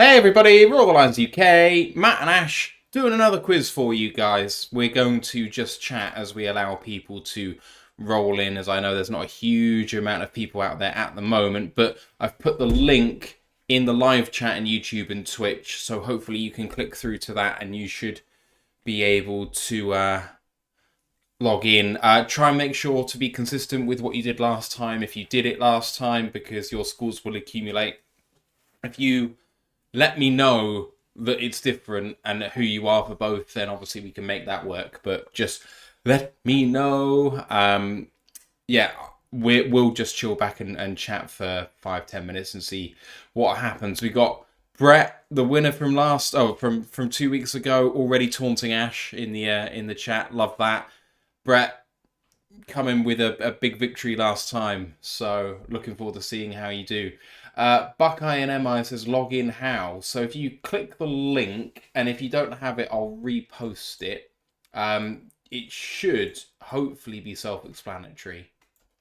Hey everybody, Roar the Lions UK, Matt and Ash doing another quiz for you guys. We're going to just chat as we allow people to roll in, as I know there's not a huge amount of people out there at the moment, but I've put the link in the live chat in YouTube and Twitch, so hopefully you can click through to that and you should be able to log in. Try and make sure to be consistent with what you did last time if you did it last time, because your scores will accumulate. If you let me know that it's different and who you are for both, then obviously we can make that work. But just let me know. Yeah, we'll just chill back and chat for 5-10 minutes and see what happens. We got Brett, the winner from from 2 weeks ago, already taunting Ash in the chat. Love that. Brett coming with a big victory last time, so looking forward to seeing how you do. Buckeye and MI says log in how. So if you click the link, and if you don't have it, I'll repost it. It should hopefully be self-explanatory.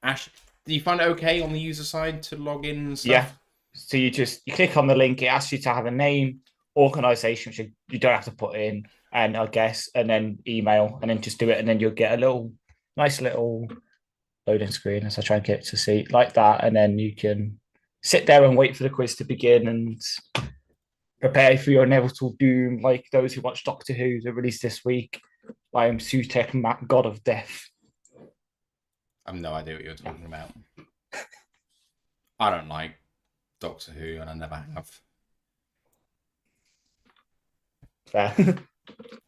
Ash, do you find it okay on the user side to log in and stuff? Yeah. So you click on the link, it asks you to have a name, organization, which you don't have to put in, and I guess, and then email, and then just do it, and then you'll get a nice little loading screen as I try and get it to see like that, and then you can sit there and wait for the quiz to begin and prepare for your inevitable doom, like those who watch Doctor Who that released this week. I am Sutek, God of Death. I have no idea what you're talking about. I don't like Doctor Who, and I never have. Fair.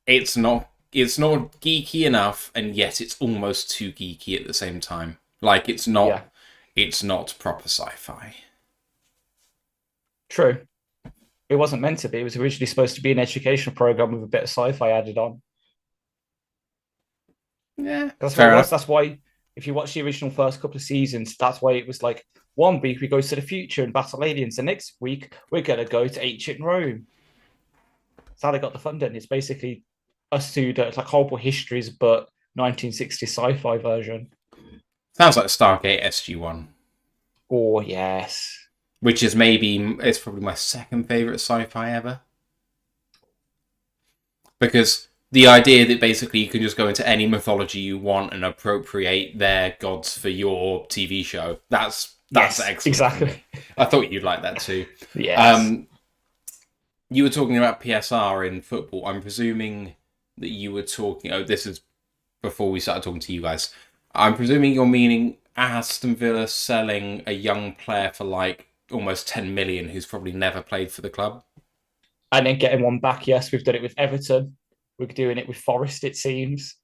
It's not geeky enough, and yet it's almost too geeky at the same time. Like Yeah, it's not proper sci-fi. true. It wasn't meant to be. It was originally supposed to be an educational program with a bit of sci-fi added on. Yeah, That's what fair it was. enough. That's why, if you watch the original first couple of seasons, that's why it was like 1 week we go to the future and battle aliens. The next week we're gonna go to ancient Rome. That's how they got the funding. It's basically us two. It's like horrible histories, but 1960s sci-fi version. Sounds like Stargate SG-1, Oh yes, which is it's probably my second favorite sci-fi ever, because the idea that basically you can just go into any mythology you want and appropriate their gods for your TV show. That's yes, excellent for exactly. me. I thought you'd like that too. Yes. Um, you were talking about PSR in football. I'm presuming that you were talking. Oh, this is before we started talking to you guys. I'm presuming you're meaning Aston Villa selling a young player for like almost 10 million who's probably never played for the club. And then getting one back. Yes, we've done it with Everton. We're doing it with Forest, it seems,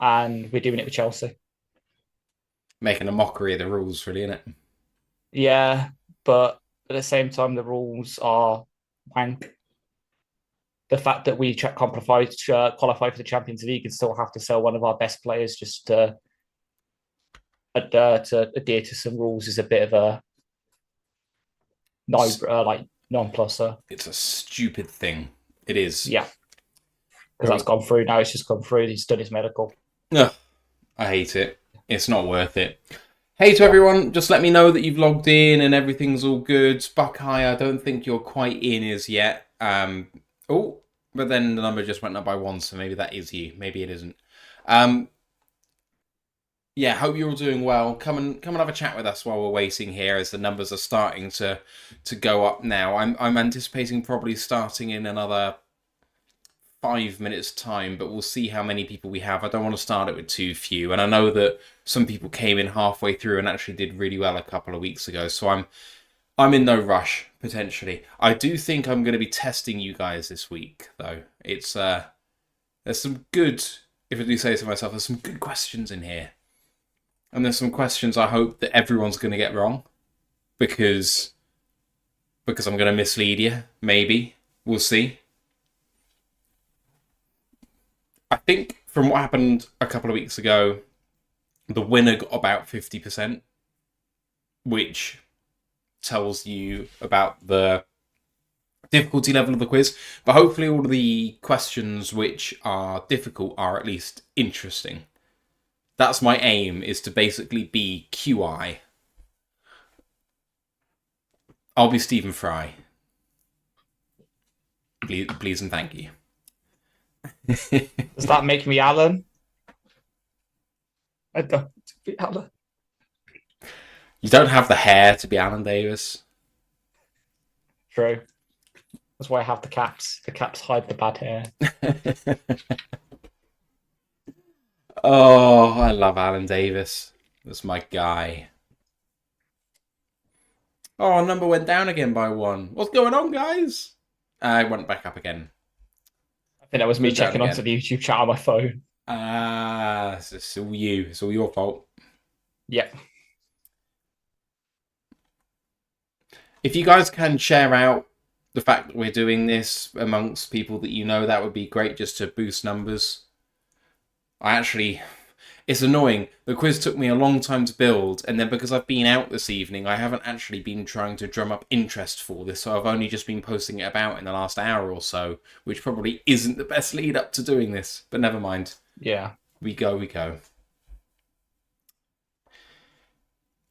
and we're doing it with Chelsea. Making a mockery of the rules, really, isn't it? Yeah, but at the same time, the rules are wank. The fact that we qualify for the Champions League and still have to sell one of our best players just to adhere to some rules is a bit of a no, like non-pluser. It's a stupid thing. It is. Yeah, because that's Very. gone through now. It's just gone through. He's done his medical. Ugh, I hate it. It's not worth it. Hey to Yeah, everyone, just let me know that you've logged in and everything's all good. Buckeye, I don't think you're quite in as yet. Oh, but then the number just went up by one, so maybe that is you. Maybe it isn't. Um, yeah, hope you're all doing well. Come and have a chat with us while we're waiting here, as the numbers are starting to go up now. I'm anticipating probably starting in another 5 minutes time, but we'll see how many people we have. I don't want to start it with too few, and I know that some people came in halfway through and actually did really well a couple of weeks ago, so I'm in no rush potentially. I do think I'm going to be testing you guys this week though. It's there's some good, if I do say so myself, there's some good questions in here, and there's some questions I hope that everyone's going to get wrong, because I'm going to mislead you. Maybe we'll see. I think from what happened a couple of weeks ago, the winner got about 50%, which tells you about the difficulty level of the quiz. But hopefully, all of the questions which are difficult are at least interesting. That's my aim, is to basically be QI. I'll be Stephen Fry. Please and thank you. Does that make me Alan? I don't want to be Alan. You don't have the hair to be Alan Davis. True. That's why I have the caps. The caps hide the bad hair. Oh, I love Alan Davis. That's my guy. Oh, number went down again by 1. What's going on, guys? I went back up again. I think that was me Went down checking onto again. the YouTube chat on my phone. It's all you. It's all your fault. Yep. If you guys can share out the fact that we're doing this amongst people that you know, that would be great, just to boost numbers. It's annoying. The quiz took me a long time to build, and then because I've been out this evening, I haven't actually been trying to drum up interest for this, so I've only just been posting it about in the last hour or so, which probably isn't the best lead up to doing this, but never mind. Yeah. We go.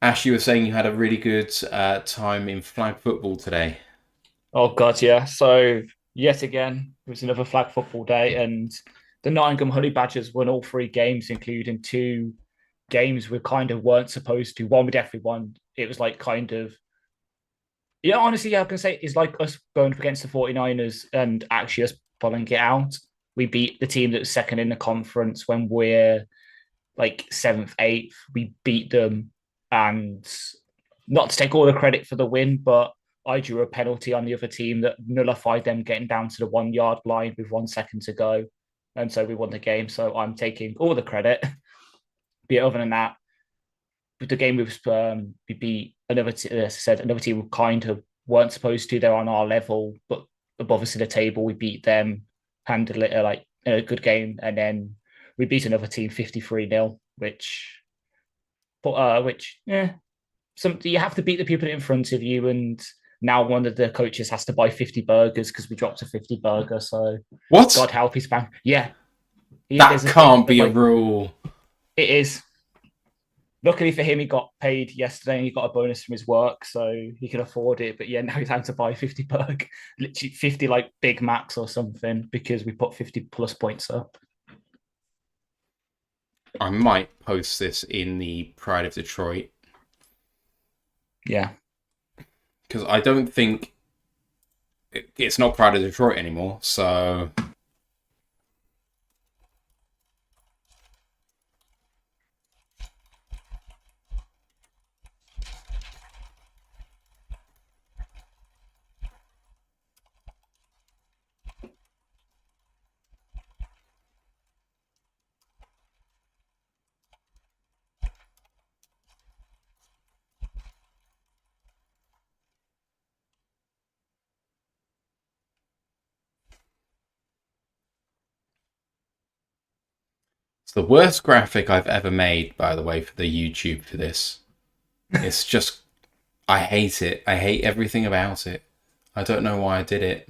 Ash, you were saying you had a really good time in flag football today. Oh God, yeah. So yet again, it was another flag football day, and the Nottingham Honey Badgers won all 3 games, including 2 games we kind of weren't supposed to. One we definitely won. It was like kind of, yeah, honestly, yeah, I can say it's like us going up against the 49ers and actually us pulling it out. We beat the team that was second in the conference when we're like 7th, 8th. We beat them, and not to take all the credit for the win, but I drew a penalty on the other team that nullified them getting down to the 1 yard line with 1 second to go. And so we won the game. So I'm taking all the credit. But other than that, with the game we beat another, as I said, another team who kind of weren't supposed to. They're on our level, but above us in the table, we beat them, handled it like a good game, and then we beat another team 53-0, which you have to beat the people in front of you, and now one of the coaches has to buy 50 burgers because we dropped a 50 burger. So What? God help his man. Yeah. That can't be a rule. It is. Luckily for him, he got paid yesterday and he got a bonus from his work, so he can afford it. But yeah, now he's having to buy 50 burger, literally 50 like Big Macs or something, because we put 50 plus points up. I might post this in the Pride of Detroit. Yeah. Because I don't think it's not Pride of Detroit anymore, so it's the worst graphic I've ever made, by the way, for the YouTube for this. It's just, I hate it. I hate everything about it. I don't know why I did it.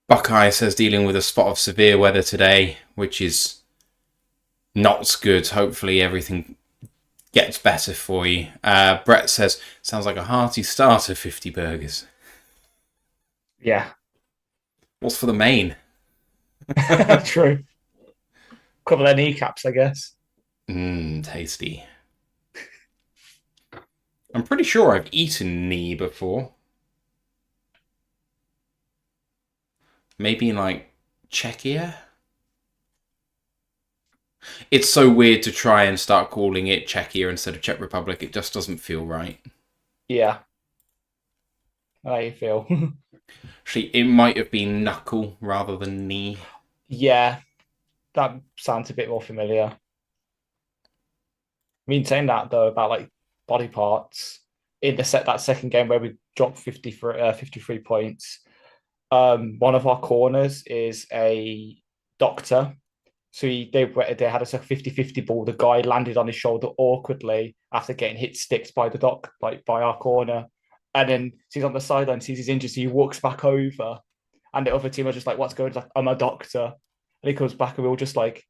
Buckeye says dealing with a spot of severe weather today, which is not good. Hopefully everything gets better for you. Brett says, sounds like a hearty start of 50 burgers. Yeah. What's for the main? True. Couple of kneecaps, I guess. Tasty. I'm pretty sure I've eaten knee before. Maybe in like Czechia? It's so weird to try and start calling it Czechia instead of Czech Republic. It just doesn't feel right. Yeah. How you feel? Actually, it might have been knuckle rather than knee. Yeah. That sounds a bit more familiar. I mean, saying that though about like body parts in that second game where we dropped 53 points. One of our corners is a doctor. So they had a 50-50 ball. The guy landed on his shoulder awkwardly after getting hit sticks by by our corner. And then he's on the sideline, sees he's injured, so he walks back over. And the other team are just like, what's going on? He's like, I'm a doctor. And he comes back and we're all just like,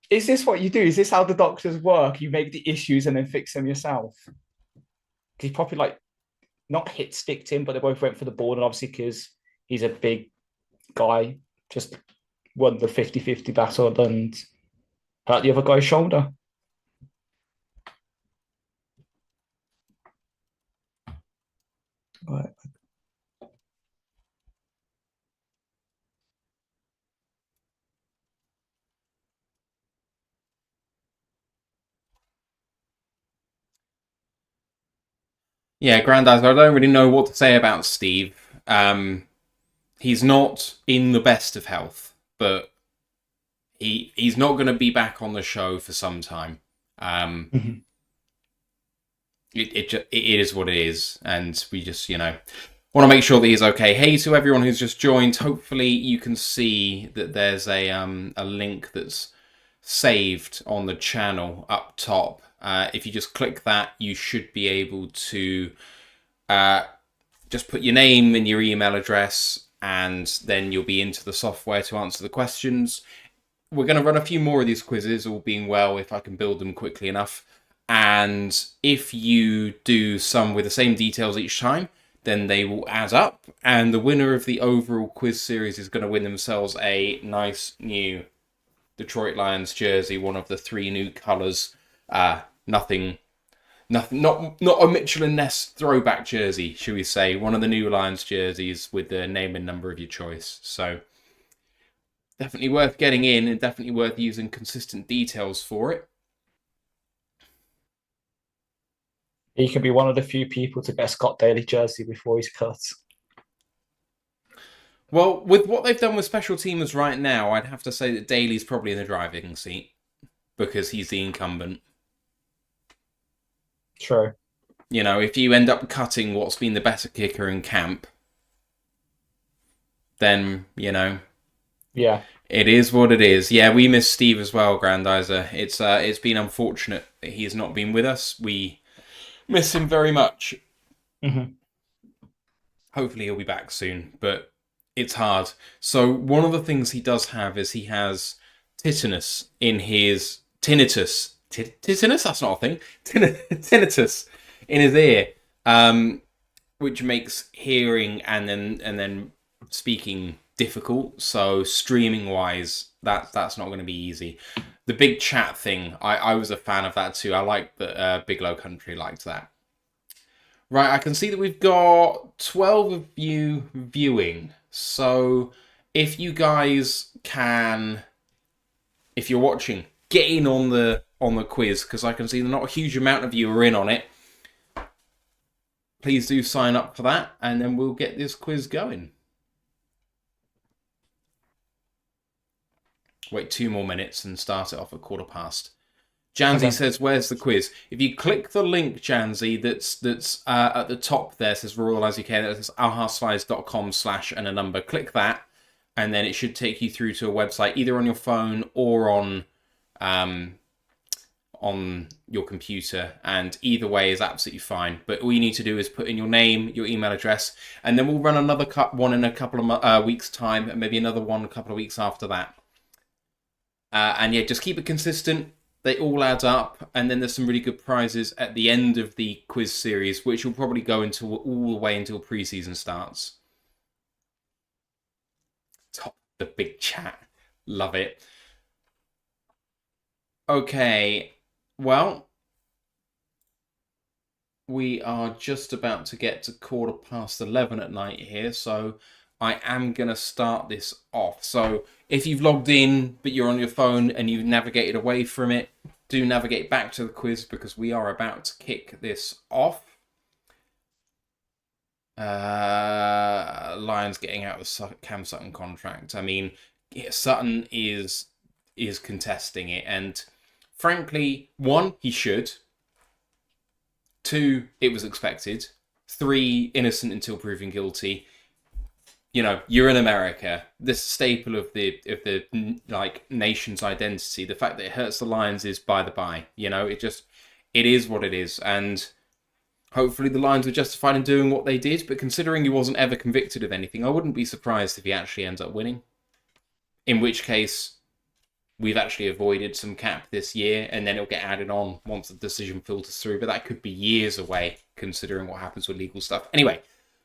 is this what you do? Is this how the doctors work? You make the issues and then fix them yourself? He's probably like not hit sticked him, but they both went for the ball. And obviously, because he's a big guy, just won the 50-50 battle and hurt the other guy's shoulder. Right. Yeah, Grandad, I don't really know what to say about Steve. He's not in the best of health, but he's not going to be back on the show for some time. Mm-hmm. It is what it is, and we just, want to make sure that he's okay. Hey to everyone who's just joined. Hopefully you can see that there's a link that's saved on the channel up top. If you just click that, you should be able to just put your name and your email address, and then you'll be into the software to answer the questions. We're going to run a few more of these quizzes, all being well, if I can build them quickly enough. And if you do some with the same details each time, then they will add up. And the winner of the overall quiz series is going to win themselves a nice new Detroit Lions jersey, one of the 3 new colours. Nothing, not a Mitchell and Ness throwback jersey, should we say? One of the new Lions jerseys with the name and number of your choice. So definitely worth getting in, and definitely worth using consistent details for it. He can be one of the few people to get a Scott Daly jersey before he's cut. Well, with what they've done with special teamers right now, I'd have to say that Daly's probably in the driving seat because he's the incumbent. True. If you end up cutting what's been the better kicker in camp, then, Yeah. It is what it is. Yeah, we miss Steve as well, Grandizer. It's been unfortunate that he's not been with us. We miss him very much. Mm-hmm. Hopefully he'll be back soon, but it's hard. So one of the things he does have is he has tinnitus in his tinnitus. Tinnitus? That's not a thing. Tinnitus in his ear, which makes hearing and then speaking difficult. So streaming wise, that's not going to be easy. The big chat thing, I was a fan of that too. I like that Big Low Country liked that. Right, I can see that we've got 12 of you viewing. So if you guys can, if you're watching, get in on the quiz, because I can see that not a huge amount of you are in on it. Please do sign up for that, and then we'll get this quiz going. Wait 2 more minutes and start it off at 15:15. Janzi says, "Where's the quiz?" If you click the link, Janzi, that's at the top there, says Royal As UK, that says ahaslides.com/ and a number. Click that, and then it should take you through to a website, either on your phone or on your computer. And either way is absolutely fine. But all you need to do is put in your name, your email address, and then we'll run another one in a couple of weeks' time, and maybe another one a couple of weeks after that. And yeah, just keep it consistent. They all add up, and then there's some really good prizes at the end of the quiz series, which will probably go into all the way until pre-season starts. Top the big chat. Love it. Okay, well, we are just about to get to 11:15 at night here, so I am going to start this off. So if you've logged in, but you're on your phone and you've navigated away from it, do navigate back to the quiz, because we are about to kick this off. Lions getting out of the Cam Sutton contract. I mean, Sutton is contesting it, and frankly, 1, he should. 2, it was expected. 3, innocent until proven guilty. You're in America. This staple of the nation's identity. The fact that it hurts the Lions is by the by. It is what it is, and hopefully the Lions were justified in doing what they did. But considering he wasn't ever convicted of anything, I wouldn't be surprised if he actually ends up winning. In which case, we've actually avoided some cap this year, and then it'll get added on once the decision filters through. But that could be years away, considering what happens with legal stuff. Anyway,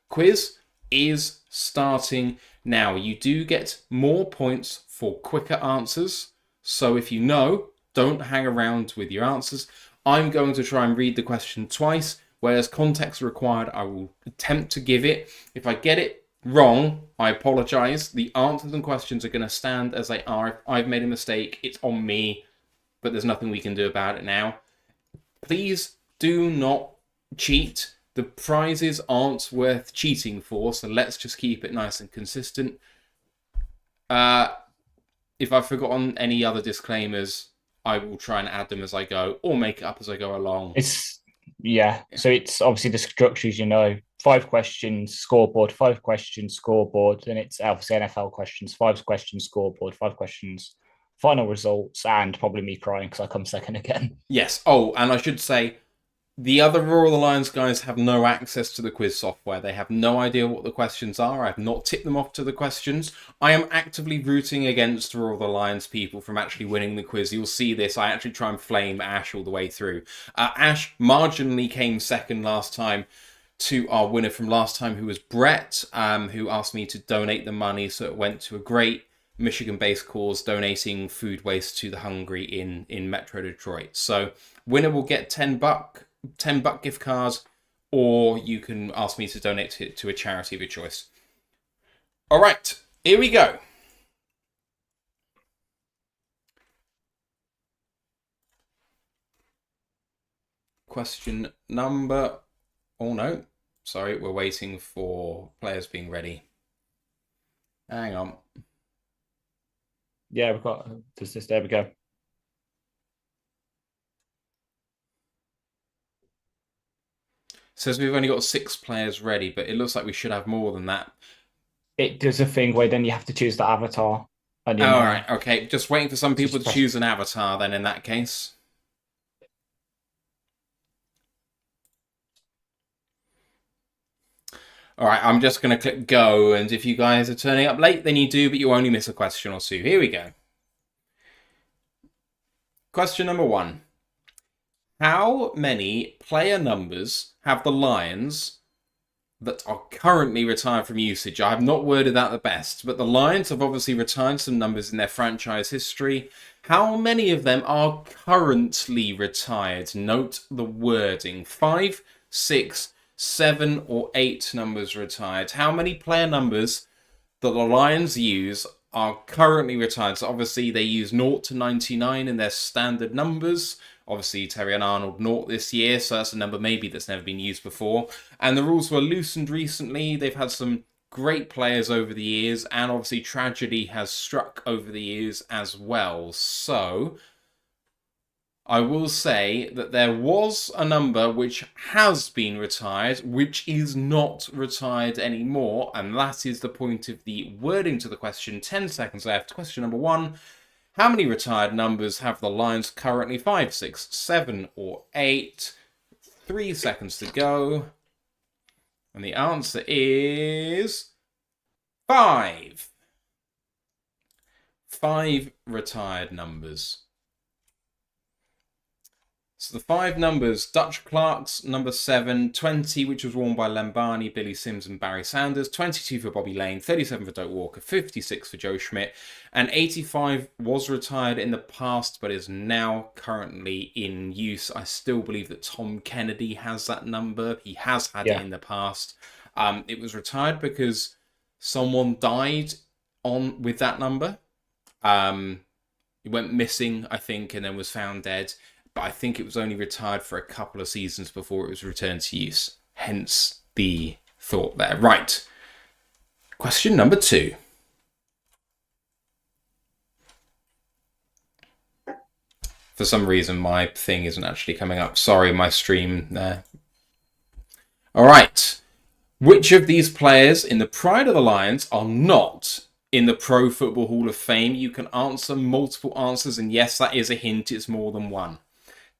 quiz is starting now. You do get more points for quicker answers. So if you know, don't hang around with your answers. I'm going to try and read the question twice, whereas context required, I will attempt to give it. If I get it wrong, I apologize. The answers and questions are going to stand as they are. If I've made a mistake, it's on me, but there's nothing we can do about it now. Please do not cheat. The prizes aren't worth cheating for, so let's just keep it nice and consistent. If I've forgotten any other disclaimers, I will try and add them as I go, or make it up as I go along. So it's obviously the structures, 5 questions, scoreboard, 5 questions, scoreboard. And it's obviously NFL questions, 5 questions, scoreboard, 5 questions, final results, and probably me crying because I come second again. Yes. Oh, and I should say, the other Roar of the Lions guys have no access to the quiz software. They have no idea what the questions are. I have not tipped them off to the questions. I am actively rooting against Roar of the Lions people from actually winning the quiz. You'll see this. I actually try and flame Ash all the way through. Ash marginally came second last time to our winner from last time, who was Brett, who asked me to donate the money. So it went to a great Michigan-based cause, donating food waste to the hungry in Metro Detroit. So winner will get $10 gift cards, or you can ask me to donate it to a charity of your choice. All right, here we go. Question number... Oh, no. Sorry, we're waiting for players being ready. Hang on. Yeah, we've got this. There we go. Says we've only got 6 players ready, but it looks like we should have more than that. It does a thing where then you have to choose the avatar. And all right, okay. Just waiting for some people to choose an avatar then in that case. All right, I'm just going to click go, and if you guys are turning up late, then you do, but you only miss a question or two. Here we go. Question number 1. How many player numbers have the Lions that are currently retired from usage? I have not worded that the best, but the Lions have obviously retired some numbers in their franchise history. How many of them are currently retired? Note the wording. 5, 6, 7, or 8 numbers retired. How many player numbers that the Lions use are currently retired? So obviously they use 0 to 99 in their standard numbers. Obviously, Terry and Arnold 0 this year, so that's a number maybe that's never been used before. And the rules were loosened recently. They've had some great players over the years, and obviously tragedy has struck over the years as well. So I will say that there was a number which has been retired, which is not retired anymore, and that is the point of the wording to the question. 10 seconds left. Question number 1. How many retired numbers have the Lions currently? 5, 6, 7, or 8? 3 seconds to go. And the answer is 5. 5 retired numbers. So the 5 numbers: Dutch Clark's number 7, 20, which was worn by Lambani, Billy Sims, and Barry Sanders, 22 for Bobby Lane, 37 for Doak Walker, 56 for Joe Schmidt, and 85 was retired in the past but is now currently in use. I still believe that Tom Kennedy has that number. He has had it in the past. It was retired because someone died with that number. It went missing, I think, and then was found dead. But I think it was only retired for a couple of seasons before it was returned to use. Hence the thought there. Right. Question number 2. For some reason, my thing isn't actually coming up. Sorry, my stream there. All right. Which of these players in the Pride of the Lions are not in the Pro Football Hall of Fame? You can answer multiple answers, and yes, that is a hint. It's more than one.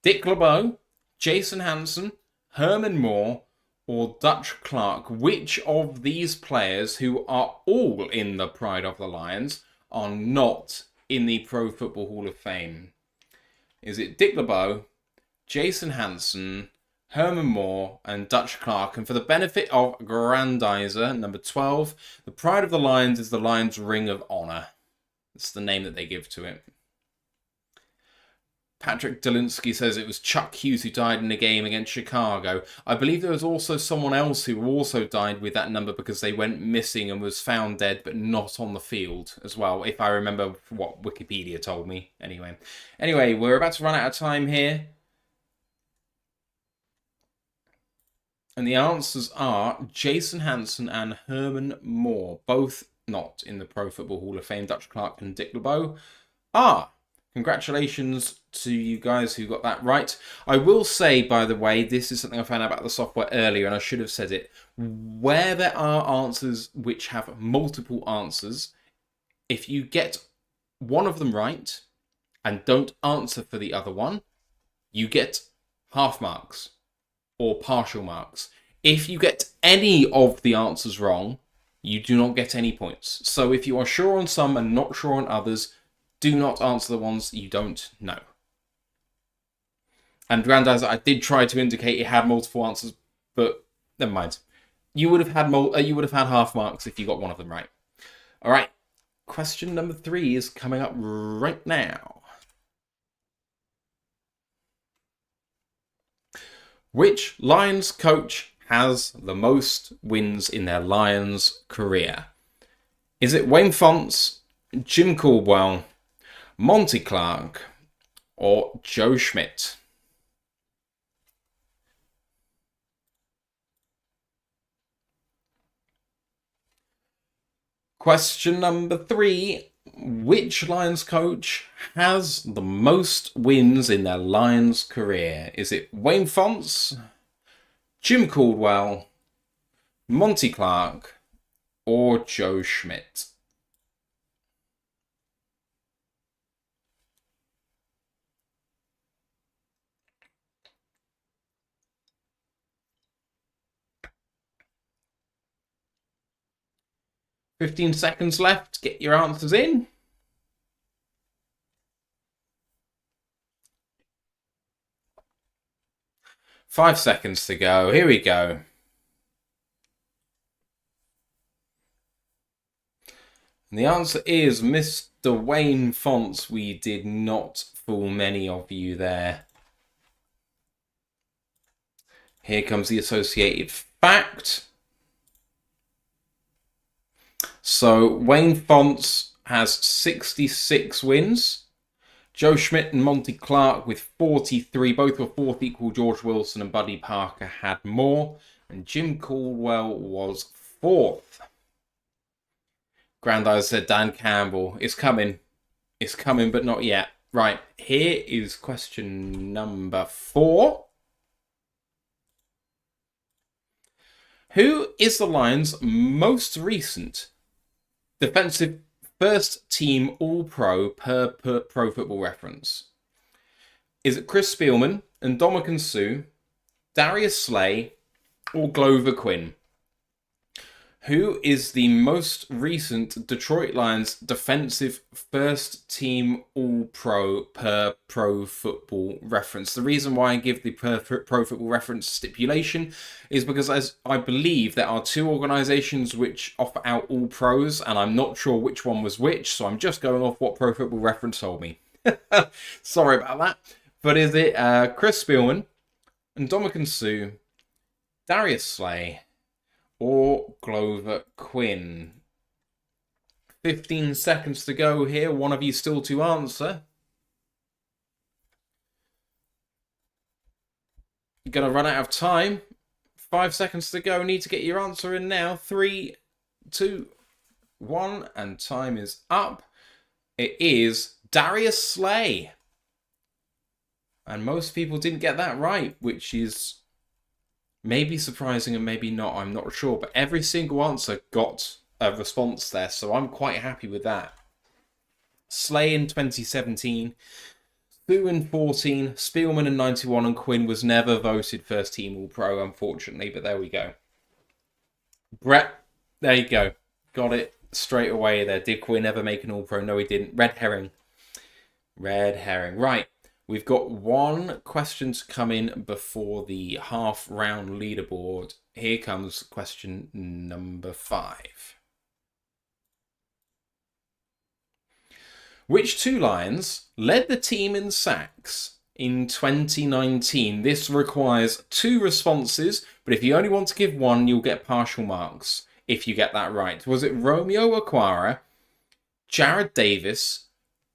Dick LeBeau, Jason Hansen, Herman Moore, or Dutch Clark. Which of these players, who are all in the Pride of the Lions, are not in the Pro Football Hall of Fame? Is it Dick LeBeau, Jason Hansen, Herman Moore, and Dutch Clark? And for the benefit of Grandizer, number 12, the Pride of the Lions is the Lions Ring of Honor. It's the name that they give to it. Patrick Delinsky says it was Chuck Hughes who died in a game against Chicago. I believe there was also someone else who also died with that number because they went missing and was found dead but not on the field as well, if I remember what Wikipedia told me. Anyway, we're about to run out of time here. And the answers are Jason Hansen and Herman Moore, both not in the Pro Football Hall of Fame. Dutch Clark and Dick LeBeau are. Congratulations to you guys who got that right. I will say, by the way, this is something I found out about the software earlier, and I should have said it. Where there are answers which have multiple answers, if you get one of them right and don't answer for the other one, you get half marks or partial marks. If you get any of the answers wrong, you do not get any points. So if you are sure on some and not sure on others, do not answer the ones you don't know. And Grandizer, I did try to indicate it had multiple answers, but never mind. You would have had half marks if you got one of them right. All right. Question number 3 is coming up right now. Which Lions coach has the most wins in their Lions career? Is it Wayne Fontes, Jim Caldwell, Monty Clark, or Joe Schmidt? Question number 3. Which Lions coach has the most wins in their Lions career? Is it Wayne Fontes, Jim Caldwell, Monty Clark, or Joe Schmidt? "15 seconds left. Get your answers in." "5 seconds to go. Here we go. And the answer is Mr. Wayne Fontes. We did not fool many of you there. Here comes the associated fact. So Wayne Fontes has 66 wins. Joe Schmidt and Monty Clark with 43. Both were fourth equal. George Wilson and Buddy Parker had more. And Jim Caldwell was fourth. Grandizer said Dan Campbell. It's coming. It's coming, but not yet. Right, here is question number 4. Who is the Lions' most recent defensive first team All-Pro per Pro Football Reference? Is it Chris Spielman and Ndamukong Suh, Darius Slay, or Glover Quinn? Who is the most recent Detroit Lions defensive first team All-Pro per Pro Football Reference? The reason why I give the per Pro Football Reference stipulation is because as I believe there are 2 organizations which offer out All-Pros, and I'm not sure which one was which, so I'm just going off what Pro Football Reference told me. Sorry about that. But is it Chris Spielman, Ndamukong Suh, Darius Slay, or Glover Quinn? 15 seconds to go here. One of you still to answer. You're going to run out of time. 5 seconds to go. Need to get your answer in now. 3, 2, 1, and time is up. It is Darius Slay. And most people didn't get that right, which is maybe surprising and maybe not, I'm not sure. But every single answer got a response there, so I'm quite happy with that. Slay in 2017, Suh in 14, Spielman in 91, and Quinn was never voted first team All-Pro, unfortunately, but there we go. Brett, there you go. Got it. straight away there. Did Courier never make an All-Pro? No, he didn't. Red herring. Red herring. Right. We've got one question to come in before the half-round leaderboard. Here comes question number 5. Which two Lions led the team in sacks in 2019? This requires 2 responses, but if you only want to give one, you'll get partial marks if you get that right. Was it Romeo Okwara, Jared Davis,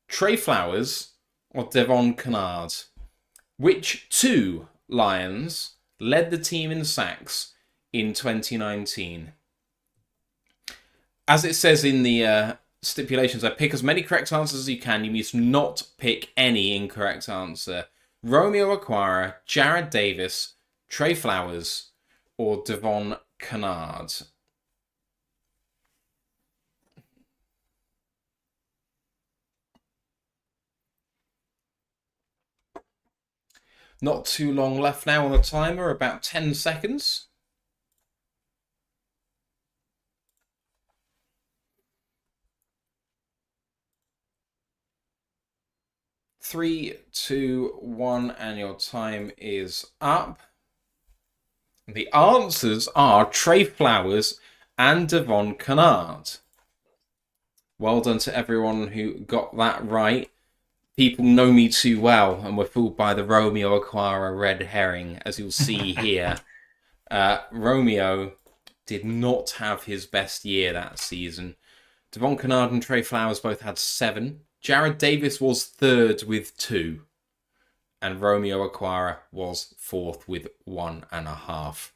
Trey Flowers, or Devon Kennard? Which two Lions led the team in sacks in 2019? As it says in the stipulations, I pick as many correct answers as you can. You must not pick any incorrect answer. Romeo Okwara, Jared Davis, Trey Flowers, or Devon Kennard? Not too long left now on the timer, about 10 seconds. 3, 2, 1, and your time is up. The answers are Trey Flowers and Devon Kennard. Well done to everyone who got that right. People know me too well and were fooled by the Romeo Okwara red herring, as you'll see here. Romeo did not have his best year that season. Devon Kennard and Trey Flowers both had 7. Jared Davis was 3rd with 2. And Romeo Okwara was 4th with 1.5.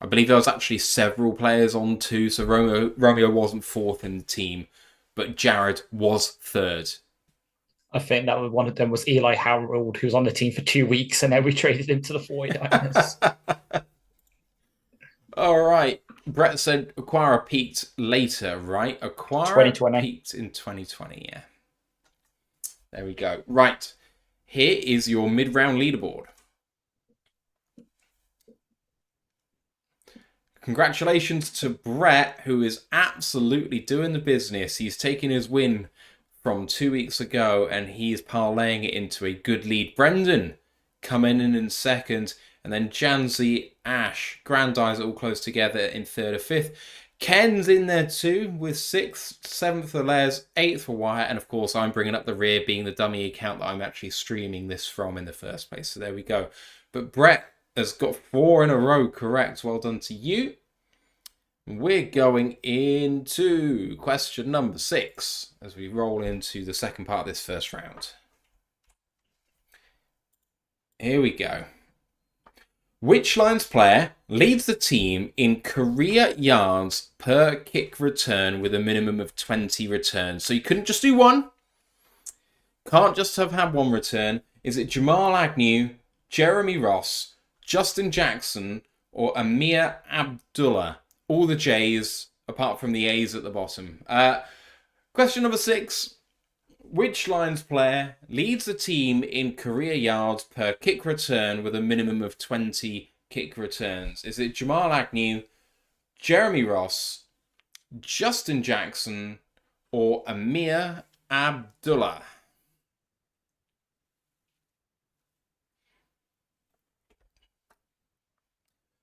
I believe there was actually several players on 2, so Romeo wasn't 4th in the team, but Jared was 3rd. I think that one of them was Eli Harold, who was on the team for 2 weeks, and then we traded him to the 49ers. All right. Brett said Okwara peaked later, right? Okwara 2020. Peaked in 2020, yeah. There we go. Right. Here is your mid-round leaderboard. Congratulations to Brett, who is absolutely doing the business. He's taking his win from 2 weeks ago, and he's parlaying it into a good lead. Brendan coming in second, and then Janzi, Ash, Grandize all close together in 3rd or 5th. Ken's in there too with 6th, 7th for Les, 8th for Wyatt, and of course I'm bringing up the rear, being the dummy account that I'm actually streaming this from in the first place. So there we go. But Brett has got 4 in a row correct. Well done to you. We're going into question number 6 as we roll into the second part of this first round. Here we go. Which Lions player leads the team in career yards per kick return with a minimum of 20 returns? So you couldn't just do one. Can't just have had one return. Is it Jamal Agnew, Jeremy Ross, Justin Jackson, or Amir Abdullah? All the J's, apart from the A's at the bottom. Question number 6. Which Lions player leads the team in career yards per kick return with a minimum of 20 kick returns? Is it Jamal Agnew, Jeremy Ross, Justin Jackson, or Amir Abdullah?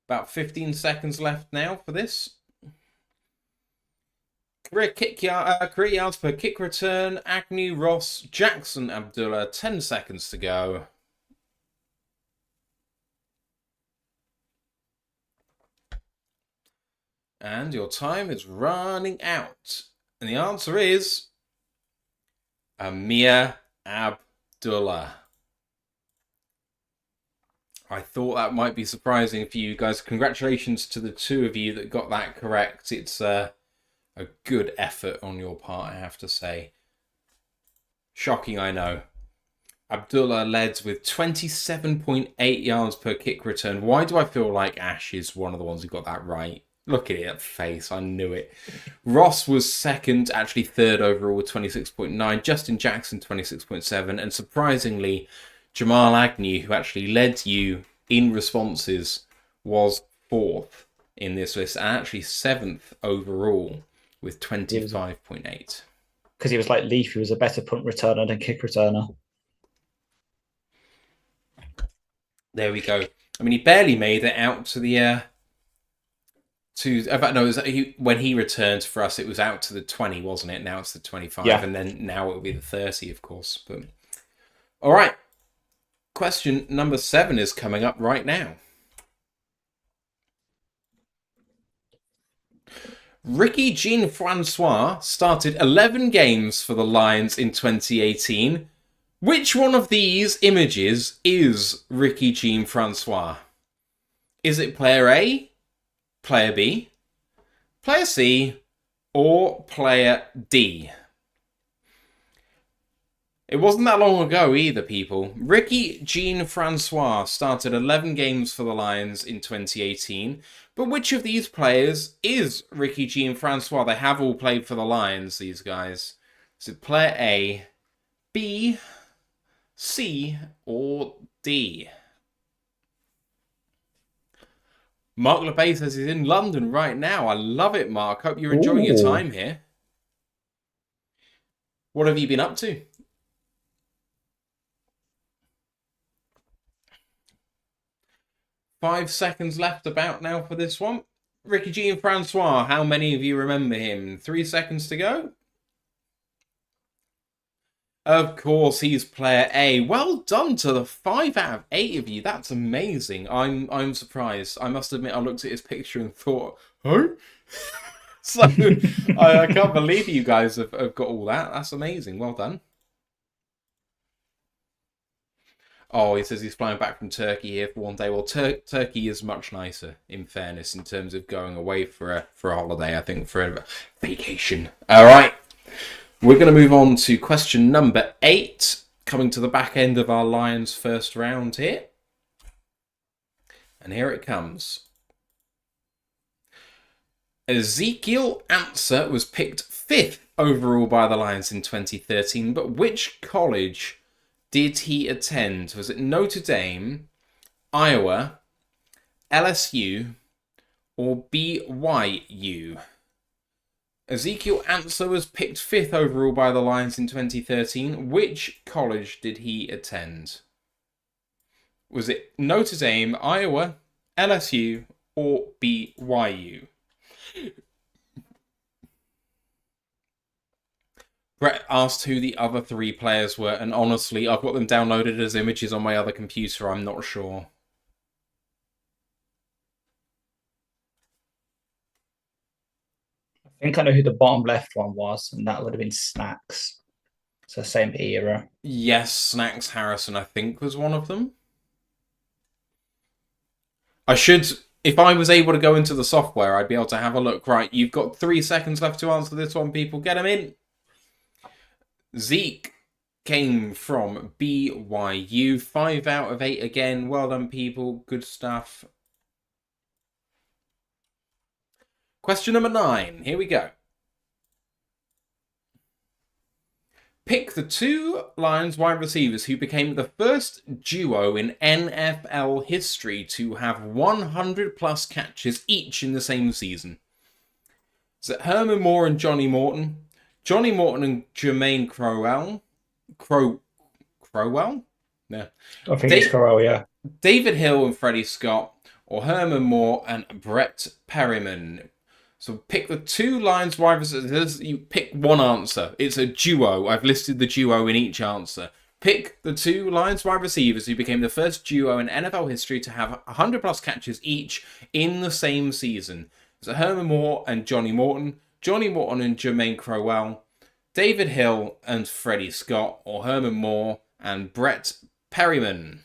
About 15 seconds left now for this. Career yards per kick return. Agnew, Ross, Jackson, Abdullah. 10 seconds to go. And your time is running out. And the answer is Amir Abdullah. I thought that might be surprising for you guys. Congratulations to the 2 of you that got that correct. It's a good effort on your part, I have to say. Shocking, I know. Abdullah led with 27.8 yards per kick return. Why do I feel like Ash is one of the ones who got that right? Look at that face. I knew it. Ross was 2nd, actually 3rd overall with 26.9. Justin Jackson, 26.7. And surprisingly, Jamal Agnew, who actually led you in responses, was 4th in this list and actually 7th overall with 25.8. Because he was like Leaf, he was a better punt returner than kick returner. There we go. I mean, he barely made it out to the in fact, no, when he returned for us, it was out to the 20, wasn't it? Now it's the 25, and then now it will be the 30, of course. But all right, question number 7 is coming up right now. Ricky Jean-Francois started 11 games for the Lions in 2018. Which one of these images is Ricky Jean-Francois? Is it player A, player B, player C, or player D? It wasn't that long ago either, people. Ricky Jean-Francois started 11 games for the Lions in 2018. But which of these players is Ricky Jean-Francois? They have all played for the Lions, these guys. Is it player A, B, C, or D? Mark LeBay says he's in London right now. I love it, Mark. Hope you're enjoying your time here. What have you been up to? Five seconds left about now for this one. Ricky Jean-Francois, how many of you remember him? 3 seconds to go. Of course, he's player A. Well done to the 5 out of 8 of you. That's amazing. I'm surprised. I must admit, I looked at his picture and thought, huh? So I can't believe you guys have got all that. That's amazing. Well done. Oh, he says he's flying back from Turkey here for one day. Well, Turkey is much nicer, in fairness, in terms of going away for a holiday, I think, for a vacation. All right. We're going to move on to question number 8, coming to the back end of our Lions first round here. And here it comes. Ezekiel Ansah was picked 5th overall by the Lions in 2013, but which college did he attend? Was it Notre Dame, Iowa, LSU, or BYU? Ezekiel Ansah was picked 5th overall by the Lions in 2013. Which college did he attend? Was it Notre Dame, Iowa, LSU, or BYU? Brett asked who the other 3 players were, and honestly, I've got them downloaded as images on my other computer. I'm not sure. I think I know who the bottom left one was, and that would have been Snacks. So same era. Yes, Snacks Harrison, I think, was one of them. I should, if I was able to go into the software, I'd be able to have a look. Right, you've got 3 seconds left to answer this one, people. Get them in. Zeke came from BYU. 5 out of 8 again. Well done, people. Good stuff. Question number 9. Here we go. Pick the 2 Lions wide receivers who became the first duo in NFL history to have 100 plus catches each in the same season. Is it Herman Moore and Johnny Morton? Johnny Morton and Jermaine Crowell? Crowell? No. I think it's Crowell, yeah. David Hill and Freddie Scott, or Herman Moore and Brett Perryman? So pick the 2 Lions wide receivers. You pick one answer. It's a duo. I've listed the duo in each answer. Pick the 2 Lions wide receivers who became the first duo in NFL history to have 100 plus catches each in the same season. So Herman Moore and Johnny Morton, Johnny Morton and Jermaine Crowell, David Hill and Freddie Scott, or Herman Moore and Brett Perryman.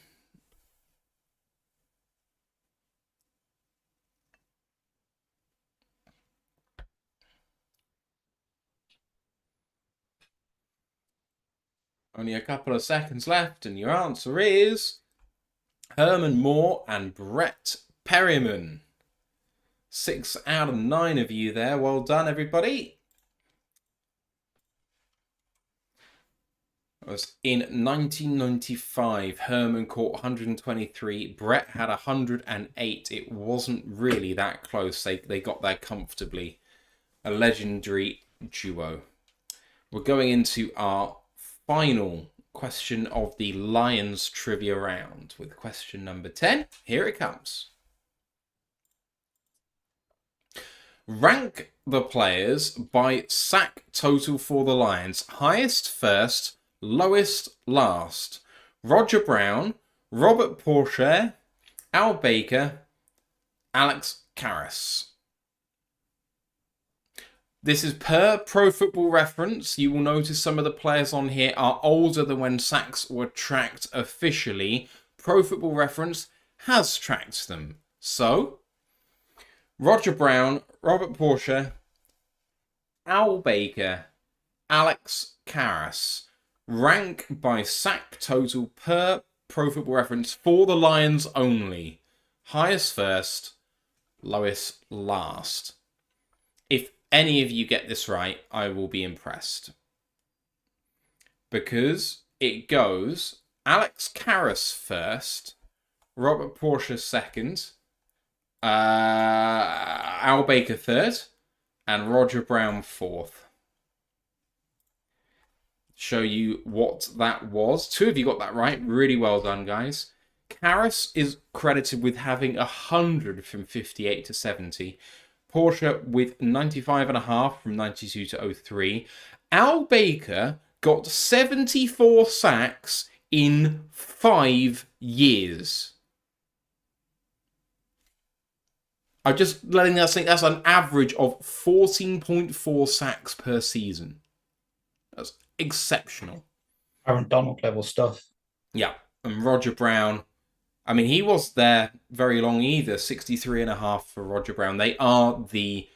Only a couple of seconds left, and your answer is Herman Moore and Brett Perryman. 6 out of 9 of you there. Well done, everybody. It was in 1995. Herman caught 123. Brett had 108. It wasn't really that close. They got there comfortably. A legendary duo. We're going into our final question of the Lions trivia round with question number 10. Here it comes. Rank the players by sack total for the Lions. Highest first, lowest last. Roger Brown, Robert Poole, Al Baker, Alex Karras. This is per Pro Football Reference. You will notice some of the players on here are older than when sacks were tracked officially. Pro Football Reference has tracked them. So, Roger Brown, Robert Poole, Al Baker, Alex Karras. Rank by sack total per Pro Football Reference for the Lions only. Highest first, lowest last. If any of you get this right, I will be impressed. Because it goes Alex Karras first, Robert Poole second, Al Baker third, and Roger Brown fourth. Show you what that was. 2 of you got that right. Really well done, guys. Karras is credited with having 100 from 58 to 70. Porsche with 95.5 from 92 to 03. Al Baker got 74 sacks in 5 years. I'm just letting that sink. That's an average of 14.4 sacks per season. That's exceptional. Aaron Donald level stuff. Yeah. And Roger Brown, I mean, he wasn't there very long either. 63.5 for Roger Brown. They are the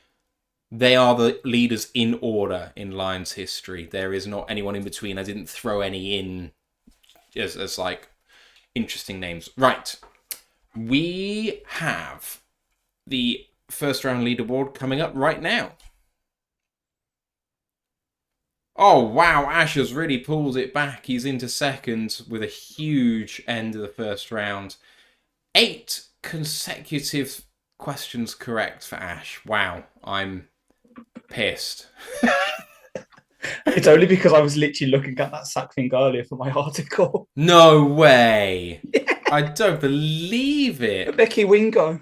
leaders in order in Lions history. There is not anyone in between. I didn't throw any in as like interesting names. Right. We have the first round leaderboard coming up right now. Oh, wow. Ash has really pulled it back. He's into second with a huge end of the first round. 8 consecutive questions correct for Ash. Wow. I'm pissed. It's only because I was literally looking at that sack thing earlier for my article. No way. Yeah. I don't believe it. Becky Wingo.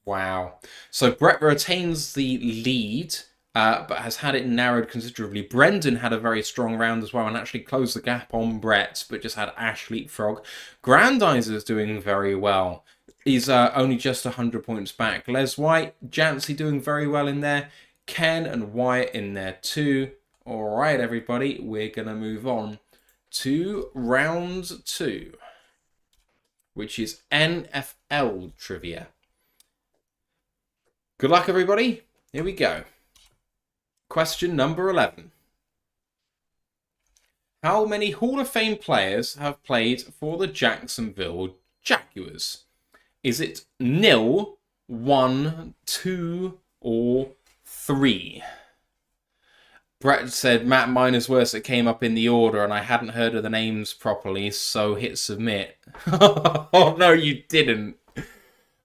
Wow. So Brett retains the lead, but has had it narrowed considerably. Brendan had a very strong round as well and actually closed the gap on Brett, but just had Ash leapfrog. Grandizer's doing very well. He's only just 100 points back. Les White, Jancy doing very well in there. Ken and Wyatt in there too. All right, everybody, we're going to move on to round 2, which is NFL trivia. Good luck, everybody. Here we go. Question number 11. How many Hall of Fame players have played for the Jacksonville Jaguars? Is it 0, 1, 2, or 3? Brett said, Matt, mine is worse. It came up in the order and I hadn't heard of the names properly, so hit submit. Oh, no, you didn't.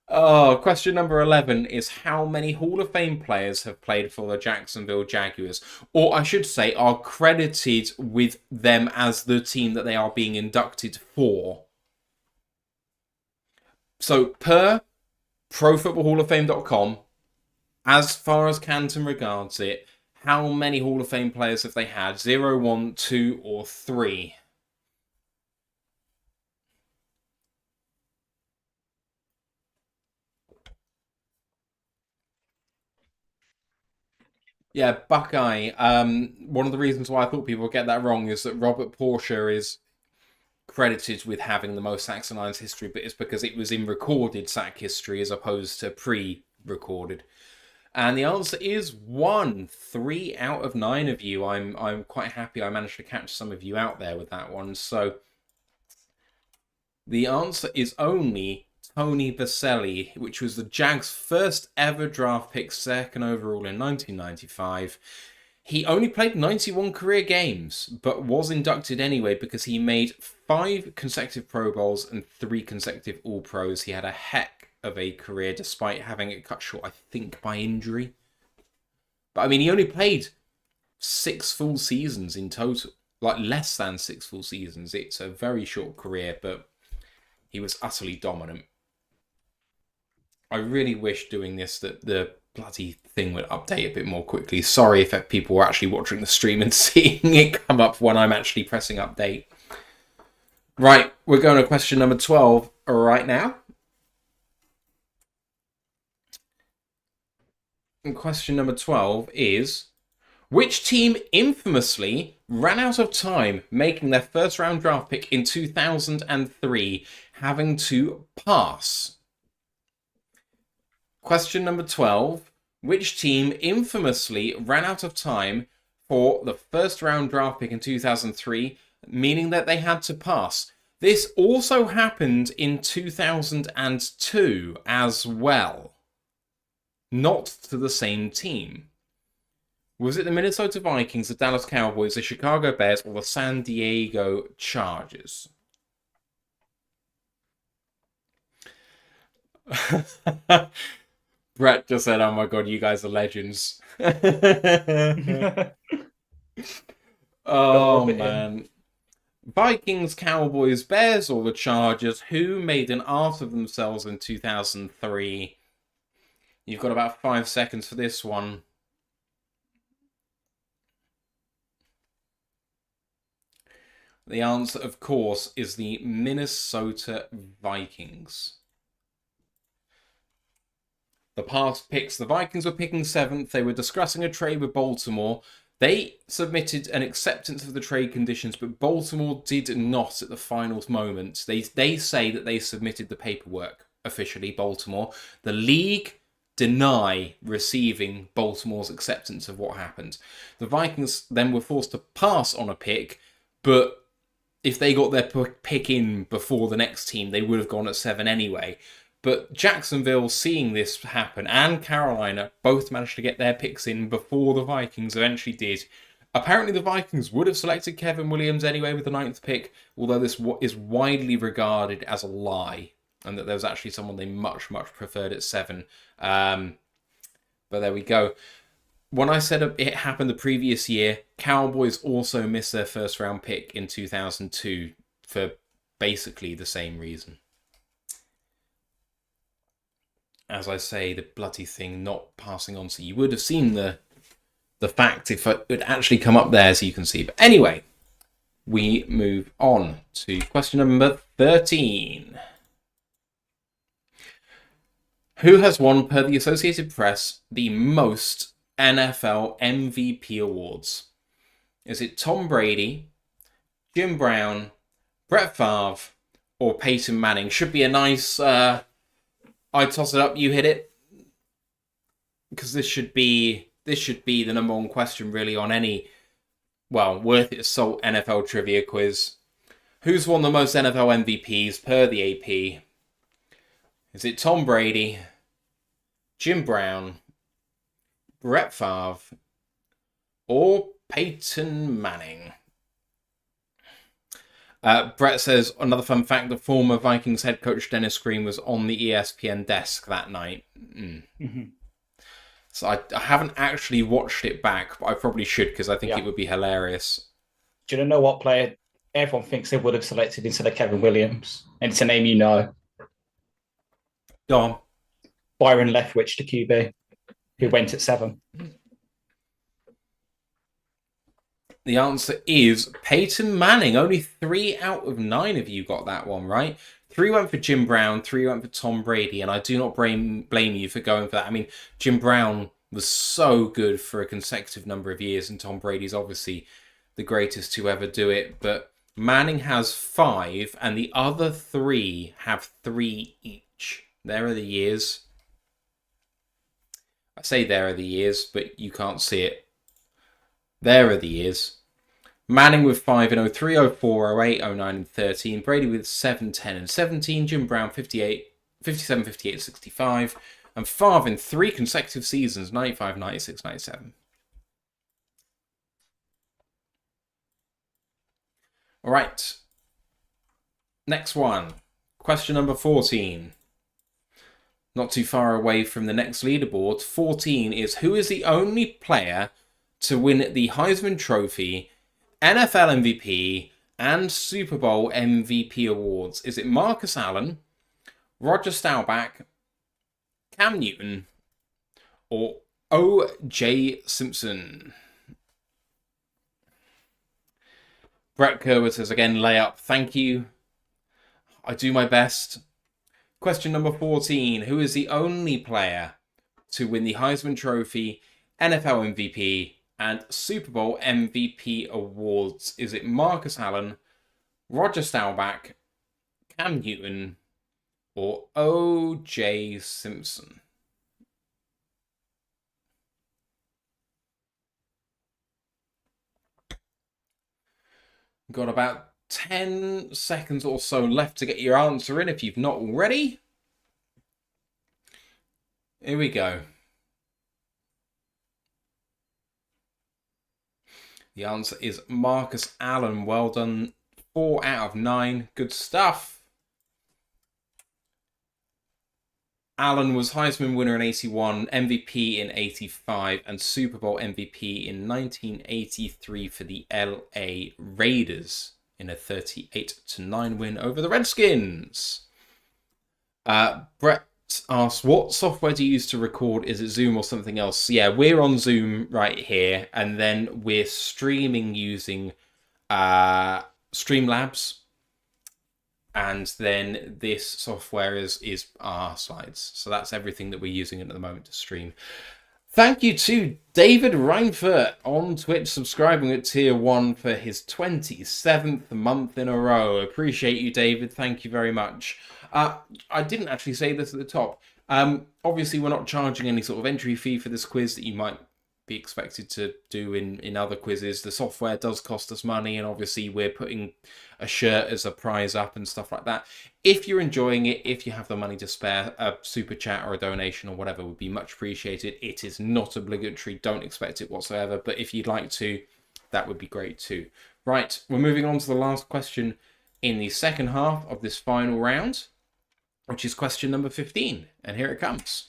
Oh, question number 11 is how many Hall of Fame players have played for the Jacksonville Jaguars? Or I should say are credited with them as the team that they are being inducted for. So per ProFootballHallOfFame.com, as far as Canton regards it, how many Hall of Fame players have they had? 0, 1, 2, or 3? Yeah, Buckeye. One of the reasons why I thought people would get that wrong is that Robert Porsche is credited with having the most sacks in Lions history, but it's because it was in recorded sack history as opposed to pre-recorded. And the answer is 1. 3 out of 9 of you. I'm quite happy I managed to catch some of you out there with that one. So the answer is only Tony Baselli, which was the Jags' first ever draft pick, second overall in 1995. He only played 91 career games, but was inducted anyway because he made 5 consecutive Pro Bowls and 3 consecutive All-Pros. He had a heck of a career despite having it cut short, I think, by injury. But I mean, he only played 6 full seasons in total. Like, less than 6 full seasons. It's a very short career, but he was utterly dominant. I really wish doing this that the bloody thing would update a bit more quickly. Sorry if people were actually watching the stream and seeing it come up when I'm actually pressing update. Right, we're going to question number 12 right now. And question number 12 is, which team infamously ran out of time making their first round draft pick in 2003, having to pass? Question number 12. Which team infamously ran out of time for the first round draft pick in 2003, meaning that they had to pass? This also happened in 2002 as well. Not to the same team. Was it the Minnesota Vikings, the Dallas Cowboys, the Chicago Bears, or the San Diego Chargers? Brett just said, oh my god, you guys are legends. Oh man. Vikings, Cowboys, Bears, or the Chargers? Who made an ass of themselves in 2003? You've got about 5 seconds for this one. The answer, of course, is the Minnesota Vikings. The past picks, the Vikings were picking 7th. They were discussing a trade with Baltimore. They submitted an acceptance of the trade conditions, but Baltimore did not at the final moment. They say that they submitted the paperwork officially, Baltimore. The league deny receiving Baltimore's acceptance of what happened. The Vikings then were forced to pass on a pick, but if they got their pick in before the next team, they would have gone at 7 anyway. But Jacksonville, seeing this happen, and Carolina both managed to get their picks in before the Vikings eventually did. Apparently the Vikings would have selected Kevin Williams anyway with the 9th pick, although this is widely regarded as a lie, and that there was actually someone they much, much preferred at 7. But there we go. When I said it happened the previous year, Cowboys also missed their first round pick in 2002 for basically the same reason. As I say, the bloody thing not passing on, so you would have seen the fact if it would actually come up there, so you can see. But anyway, we move on to question number 13. Who has won, per the Associated Press, the most NFL MVP awards? Is it Tom Brady, Jim Brown, Brett Favre, or Peyton Manning? Should be a nice... I toss it up, you hit it. Because this should be the number one question really on any, well, worth its salt NFL trivia quiz. Who's won the most NFL MVPs per the AP? Is it Tom Brady, Jim Brown, Brett Favre, or Peyton Manning? Brett says, another fun fact, the former Vikings head coach Dennis Green was on the ESPN desk that night. Mm-hmm. So I haven't actually watched it back, but I probably should because I think it would be hilarious. Do you know what player everyone thinks they would have selected instead of Kevin Williams? And it's a name you know. Go on. Byron Leftwich to QB, who went at 7. The answer is Peyton Manning. Only 3 out of 9 of you got that one right. 3 went for Jim Brown, 3 went for Tom Brady, and I do not blame you for going for that. I mean, Jim Brown was so good for a consecutive number of years, and Tom Brady's obviously the greatest to ever do it, but Manning has 5, and the other 3 have 3 each. There are the years. I say there are the years, but you can't see it. There are the years. Manning with 5 in 03, 04, 08, 09, and 13. Brady with 7, 10, and 17. Jim Brown 58, 57, 58, 65. And Favre in 3 consecutive seasons, 95, 96, 97. All right. Next one. Question number 14. not too far away from the next leaderboard. 14 is who is the only player to win the Heisman Trophy, NFL MVP, and Super Bowl MVP awards? Is it Marcus Allen, Roger Staubach, Cam Newton, or O.J. Simpson? Brett Kerwood says again, layup. Thank you. I do my best. Question number 14. Who is the only player to win the Heisman Trophy, NFL MVP, and Super Bowl MVP awards? Is it Marcus Allen, Roger Staubach, Cam Newton, or O.J. Simpson? Got about 10 seconds or so left to get your answer in if you've not already. Here we go. The answer is Marcus Allen. Well done. 4 out of 9. Good stuff. Allen was Heisman winner in 81, MVP in 85, and Super Bowl MVP in 1983 for the LA Raiders in a 38-9 win over the Redskins. Brett asks, what software do you use to record? Is it Zoom or something else? Yeah, we're on Zoom right here, and then we're streaming using Streamlabs. And then this software is our slides. So that's everything that we're using at the moment to stream. Thank you to David Reinfurt on Twitch, subscribing at Tier 1 for his 27th month in a row. Appreciate you, David. Thank you very much. I didn't actually say this at the top. Obviously, we're not charging any sort of entry fee for this quiz that you might be expected to do in other quizzes. The software does cost us money, and obviously we're putting a shirt as a prize up and stuff like that. If you're enjoying it, if you have the money to spare, a super chat or a donation or whatever would be much appreciated. It is not obligatory, don't expect it whatsoever, but if you'd like to, that would be great too. Right, we're moving on to the last question in the second half of this final round, which is question number 15, and here it comes.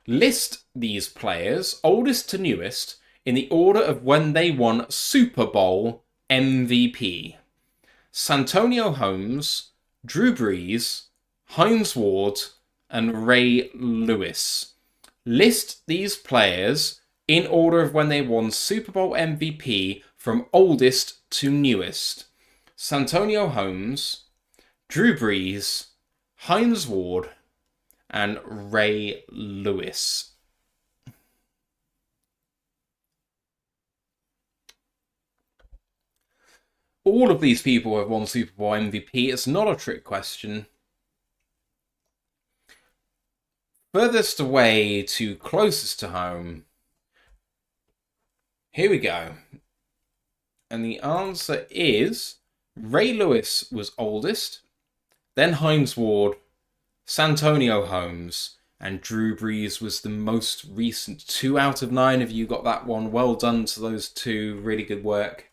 List these players, oldest to newest, in the order of when they won Super Bowl MVP. Santonio Holmes, Drew Brees, Hines Ward, and Ray Lewis. List these players in order of when they won Super Bowl MVP from oldest to newest. Santonio Holmes, Drew Brees, Hines Ward, and Ray Lewis. All of these people have won Super Bowl MVP. It's not a trick question. Furthest away to closest to home. Here we go. And the answer is Ray Lewis was oldest, then Hines Ward, Santonio Holmes, and Drew Brees was the most recent. 2 out of 9 of you got that one. Well done to those two. Really good work.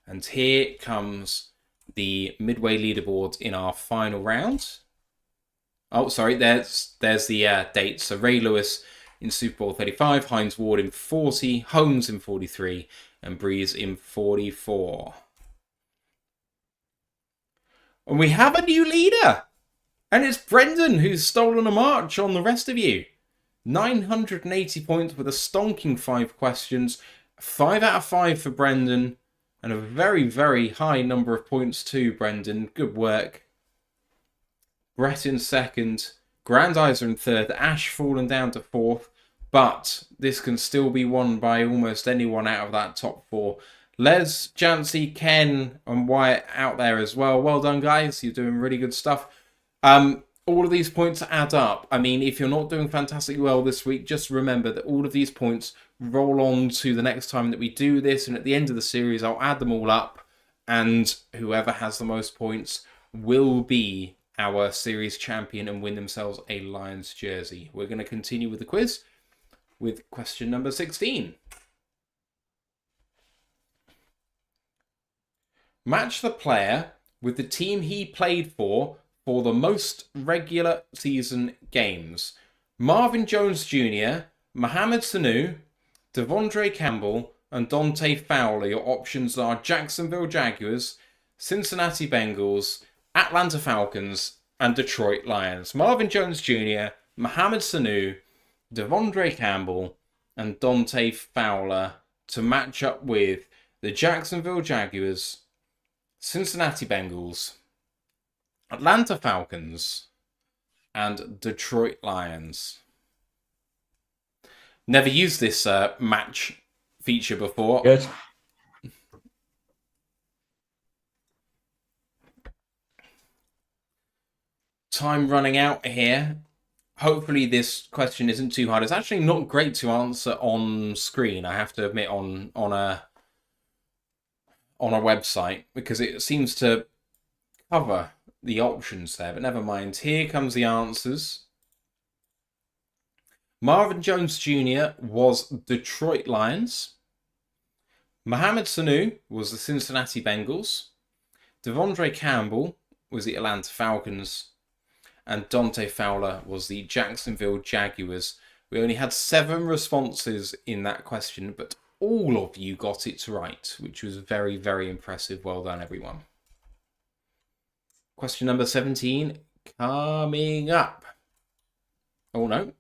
And here comes the midway leaderboard in our final round. Oh, sorry, there's the dates. So Ray Lewis in Super Bowl 35, Hines Ward in 40, Holmes in 43, and Brees in 44. And we have a new leader. And it's Brendan, who's stolen a march on the rest of you. 980 points with a stonking 5 questions. 5 out of 5 for Brendan. And a very, very high number of points too, Brendan. Good work. Brett in second. Grandizer in third. Ash falling down to fourth. But this can still be won by almost anyone out of that top 4. Les, Jancy, Ken, and Wyatt out there as well. Well done, guys. You're doing really good stuff. All of these points add up. I mean, if you're not doing fantastically well this week, just remember that all of these points roll on to the next time that we do this. And at the end of the series, I'll add them all up. And whoever has the most points will be our series champion and win themselves a Lions jersey. We're going to continue with the quiz with question number 16. Match the player with the team he played for the most regular season games? Marvin Jones Jr., Mohamed Sanu, Devondre Campbell, and Dante Fowler. Your options are Jacksonville Jaguars, Cincinnati Bengals, Atlanta Falcons, and Detroit Lions. Marvin Jones Jr., Mohamed Sanu, Devondre Campbell, and Dante Fowler to match up with the Jacksonville Jaguars, Cincinnati Bengals, Atlanta Falcons, and Detroit Lions. Never used this match feature before. Good. Time running out here. Hopefully this question isn't too hard. It's actually not great to answer on screen, I have to admit, on a website, because it seems to cover the options there, but never mind. Here comes the answers. Marvin Jones Jr. was Detroit Lions. Mohamed Sanu was the Cincinnati Bengals. Devondre Campbell was the Atlanta Falcons. And Dante Fowler was the Jacksonville Jaguars. We only had 7 responses in that question, but all of you got it right, which was very, very impressive. Well done, everyone. Question number 17 coming up. Oh, no.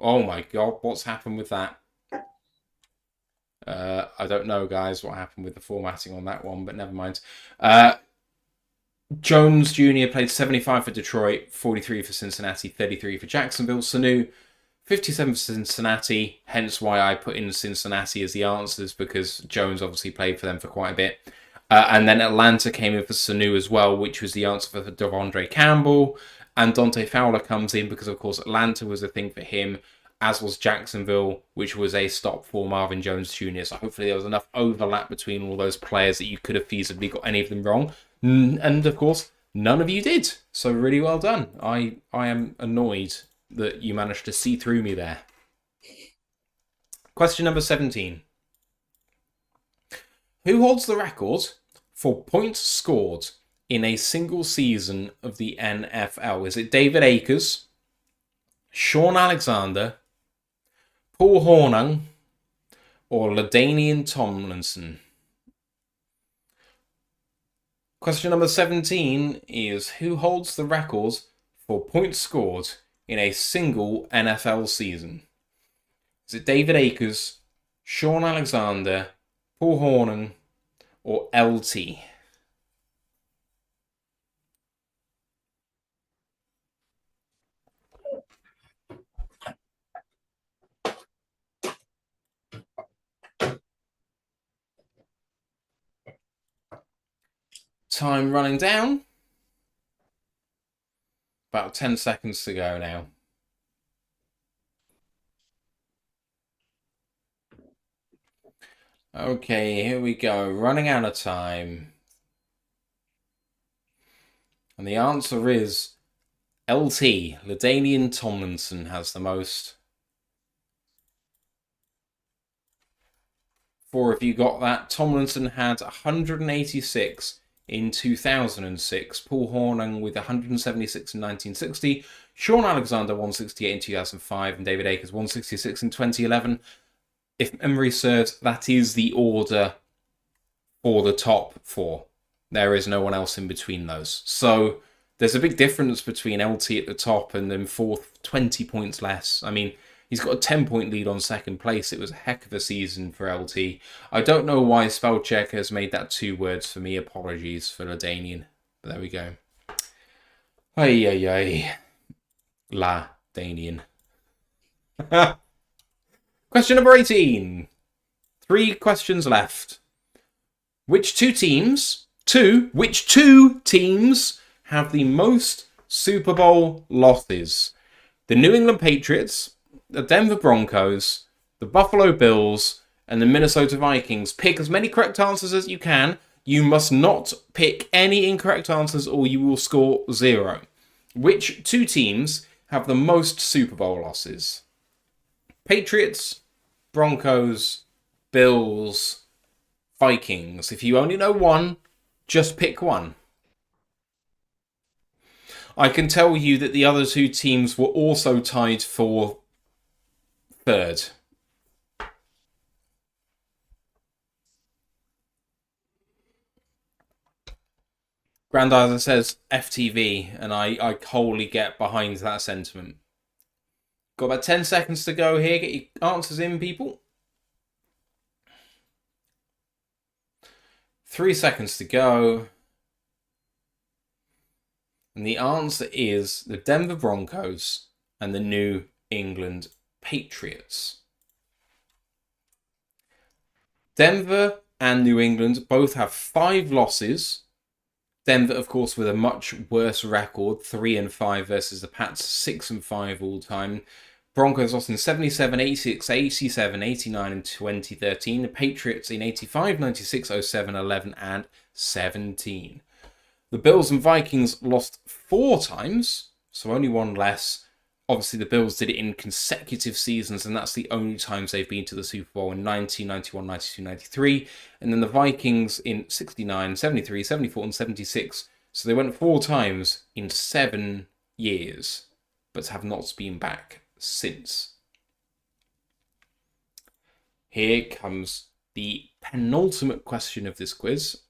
Oh, my God. What's happened with that? I don't know, guys, what happened with the formatting on that one, but never mind. Jones Jr. played 75 for Detroit, 43 for Cincinnati, 33 for Jacksonville. Sanu, 57 for Cincinnati, hence why I put in Cincinnati as the answers, because Jones obviously played for them for quite a bit. And then Atlanta came in for Sanu as well, which was the answer for Devondre Campbell. And Dante Fowler comes in because, of course, Atlanta was a thing for him, as was Jacksonville, which was a stop for Marvin Jones Jr. So hopefully there was enough overlap between all those players that you could have feasibly got any of them wrong. And, of course, none of you did. So really well done. I am annoyed that you managed to see through me there. Question number 17. Who holds the record for points scored in a single season of the NFL? Is it David Akers, Sean Alexander, Paul Hornung, or LaDainian Tomlinson? Question number 17 is, who holds the record for points scored in a single NFL season? Is it David Akers, Sean Alexander, Paul Hornung, or LT? Time running down. About 10 seconds to go now. Okay, here we go. Running out of time. And the answer is LT. LaDainian Tomlinson has the most. 4 of you got that. Tomlinson had 186 in 2006. Paul Hornung with 176 in 1960. Sean Alexander 168 in 2005. And David Akers 166 in 2011. If memory serves, that is the order for the top 4. There is no one else in between those. So there's a big difference between LT at the top and then 4th, 20 points less. I mean, he's got a 10-point lead on second place. It was a heck of a season for LT. I don't know why Spellcheck has made that 2 words for me. Apologies for LaDainian. But there we go. Ay. LaDainian. Question number 18. 3 questions left. Which two teams have the most Super Bowl losses? The New England Patriots, the Denver Broncos, the Buffalo Bills, and the Minnesota Vikings. Pick as many correct answers as you can. You must not pick any incorrect answers or you will score 0. Which 2 teams have the most Super Bowl losses? Patriots, Broncos, Bills, Vikings. If you only know one, just pick one. I can tell you that the other two teams were also tied for third. Grandizer says FTV, and I wholly get behind that sentiment. Got about 10 seconds to go here. Get your answers in, people. 3 seconds to go. And the answer is the Denver Broncos and the New England Patriots. Denver and New England both have 5 losses. Denver, of course, with a much worse record, 3-5 versus the Pats, 6-5 all time. Broncos lost in 77, 86, 87, 89, and 2013. The Patriots in 85, 96, 07, 11, and 17. The Bills and Vikings lost 4 times, so only one less. Obviously, the Bills did it in consecutive seasons, and that's the only times they've been to the Super Bowl in 90, 91, 92, 93. And then the Vikings in 69, 73, 74, and 76. So they went 4 times in 7 years, but have not been back since. Here comes the penultimate question of this quiz.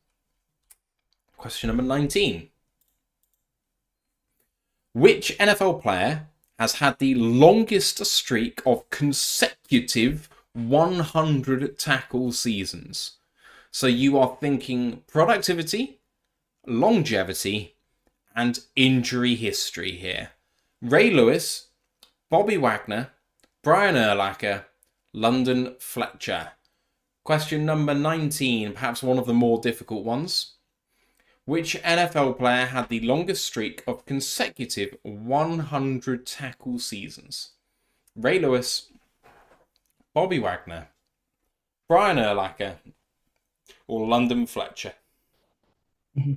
Question number 19. Which NFL player has had the longest streak of consecutive 100 tackle seasons? So you are thinking productivity, longevity, and injury history here. Ray Lewis, Bobby Wagner, Brian Urlacher, London Fletcher. Question number 19, perhaps one of the more difficult ones. Which NFL player had the longest streak of consecutive 100 tackle seasons? Ray Lewis, Bobby Wagner, Brian Urlacher, or London Fletcher? Yeah,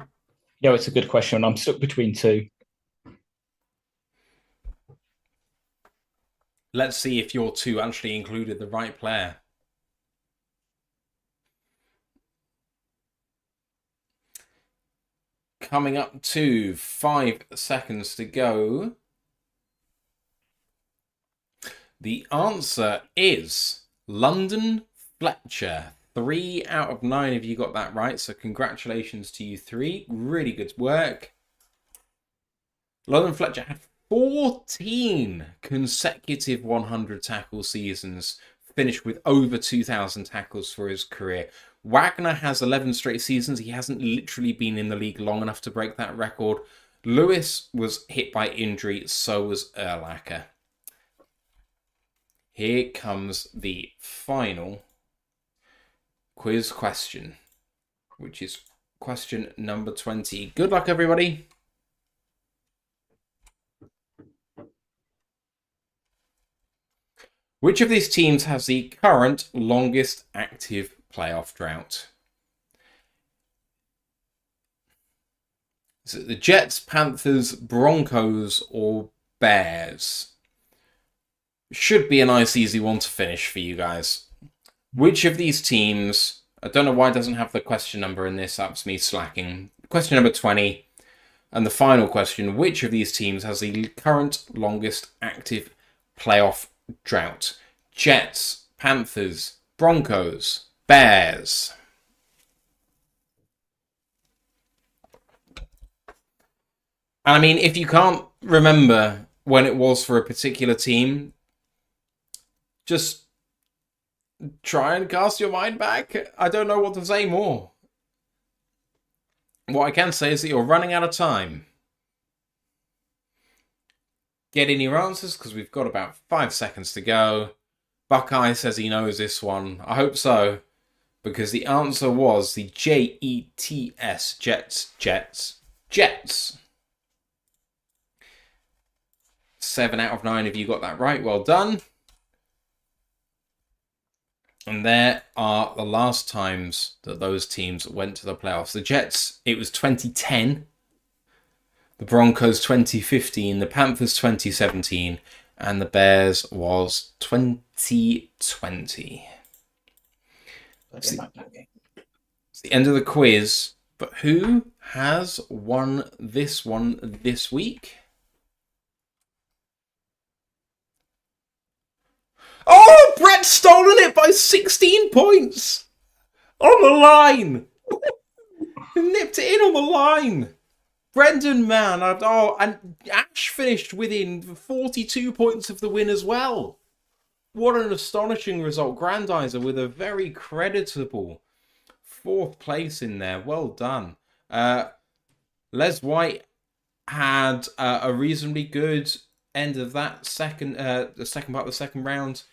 it's a good question. I'm stuck between 2. Let's see if your 2 actually included the right player. Coming up to 5 seconds to go. The answer is London Fletcher. 3 out of 9 of you got that right, so congratulations to you 3. Really good work. London Fletcher had 14 consecutive 100 tackle seasons, finished with over 2,000 tackles for his career. Wagner has 11 straight seasons. He hasn't literally been in the league long enough to break that record. Lewis was hit by injury, so was Urlacher. Here comes the final quiz question, which is question number 20. Good luck, everybody. Which of these teams has the current longest active playoff drought? Is it the Jets, Panthers, Broncos, or Bears? Should be a nice, easy one to finish for you guys. Which of these teams... I don't know why it doesn't have the question number in this. That's me slacking. Question number 20. And the final question. Which of these teams has the current longest active playoff drought? Jets, Panthers, Broncos, Bears. And I mean, if you can't remember when it was for a particular team, just try and cast your mind back. I don't know what to say more. What I can say is that you're running out of time. Get in your answers, because we've got about 5 seconds to go. Buckeye says he knows this one. I hope so, because the answer was the Jets, Jets. 7 out of 9 of you got that right. Well done. And there are the last times that those teams went to the playoffs. The Jets, it was 2010. The Broncos, 2015. The Panthers, 2017. And the Bears was 2020. It's the end of the quiz. But who has won this one this week? Oh, Brett's stolen it by 16 points! On the line! He nipped it in on the line! Brendan, man, and Ash finished within 42 points of the win as well. What an astonishing result. Grandizer with a very creditable 4th place in there. Well done. Les White had a reasonably good end of that the second part of the second round.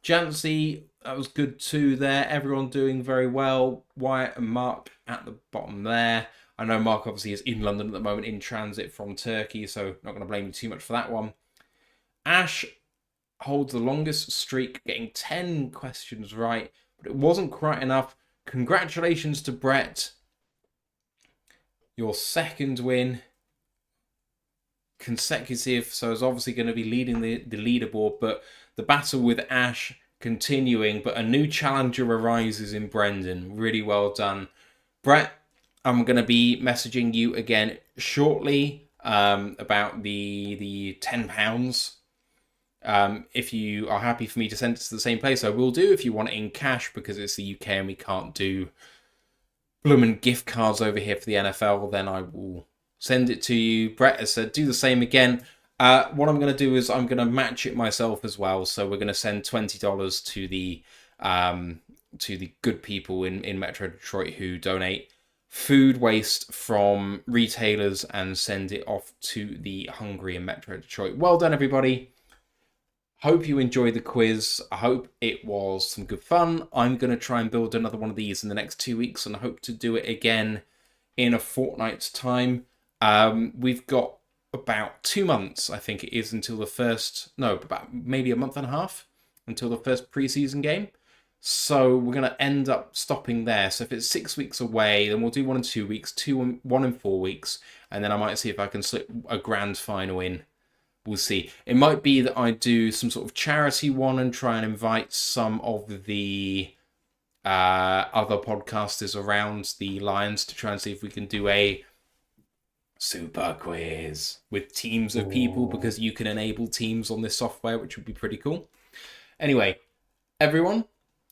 Jancy, that was good too there. Everyone doing very well. Wyatt and Mark at the bottom there. I know Mark obviously is in London at the moment in transit from Turkey, so not going to blame you too much for that one. Ash holds the longest streak, getting 10 questions right, but it wasn't quite enough. Congratulations to Brett. Your 2nd win. Consecutive, so it's obviously going to be leading the leaderboard, but the battle with Ash continuing, but a new challenger arises in Brendan. Really well done. Brett, I'm going to be messaging you again shortly about the £10. If you are happy for me to send it to the same place, I will do. If you want it in cash, because it's the UK and we can't do bloomin' gift cards over here for the NFL, then I will send it to you. Brett has said do the same again. What I'm going to do is I'm going to match it myself as well. So we're going to send $20 to the good people in Metro Detroit who donate food waste from retailers and send it off to the hungry in Metro Detroit. Well done, everybody. Hope you enjoyed the quiz. I hope it was some good fun. I'm going to try and build another one of these in the next 2 weeks and I hope to do it again in a fortnight's time. We've got about 2 months, I think it is, until the first, no, about maybe a month and a half until the first preseason game. So we're going to end up stopping there. So if it's 6 weeks away, then we'll do 1 in 2 weeks, 1 in 4 weeks, and then I might see if I can slip a grand final in. We'll see. It might be that I do some sort of charity one and try and invite some of the other podcasters around the Lions to try and see if we can do a super quiz with teams of people, because you can enable teams on this software, which would be pretty cool. Anyway, everyone,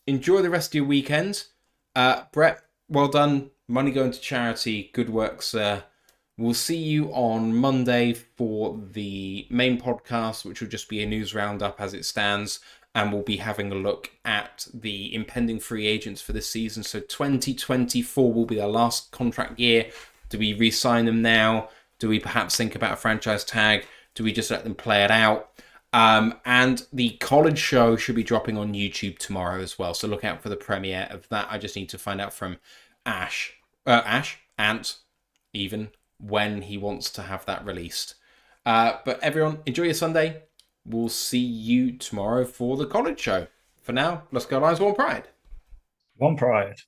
enjoy the rest of your weekend. Brett, well done. Money going to charity. Good work, sir. We'll see you on Monday for the main podcast, which will just be a news roundup as it stands. And we'll be having a look at the impending free agents for this season. So 2024 will be their last contract year. Do we re-sign them now? Do we perhaps think about a franchise tag? Do we just let them play it out? And the college show should be dropping on YouTube tomorrow as well. So look out for the premiere of that. I just need to find out from Ant, even, when he wants to have that released. But everyone, enjoy your Sunday. We'll see you tomorrow for the college show. For now, let's go Lions, One Pride. One Pride.